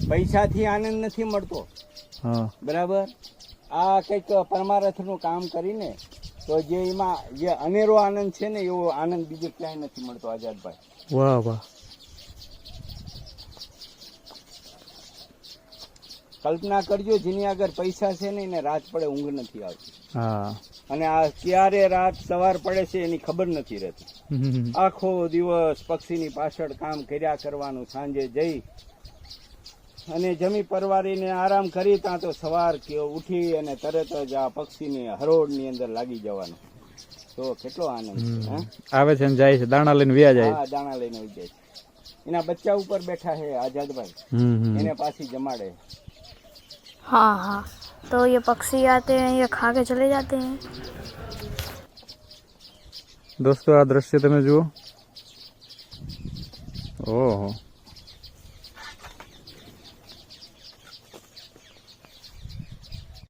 પૈસાથી આનંદ નથી મળતો, હા બરાબર. આ કંઈક પરમારથનું કામ કરીને તો જે એમાં જે અનેરો આનંદ છે ને એવો આનંદ બીજે ક્યાંય નથી મળતો આઝાદભાઈ. વાહ વાહ. કલ્પના કરજો, જેની આગળ પૈસા છે ને એને રાત પડે ઊંઘ નથી આવતી, હા અને આ ક્યારે રાત સવાર પડે છે એની ખબર નથી રહેતી. આખો દિવસ પક્ષીની પાછળ કામ કર્યા કરવાનું, સાંજે જઈ અને જમી પરવારીને આરામ કરી ત્યાં તો સવાર કે ઉઠી અને તરત જ આ પક્ષીની હરોળની અંદર લાગી જવાનું. તો કેટલો આનંદ છે. આવે છે ને જાય છે, દાણા લઈને વ્યા જાય. હા, દાણા લઈને વહી જાય છે. એના બચ્ચા ઉપર બેઠા છે આઝાદભાઈ, એને પાછી જમાડે. हाँ हाँ, तो ये पक्षी आते हैं, ये खा के चले जाते हैं. દોસ્તો આ દ્રશ્ય તમે જુઓ. ઓહો.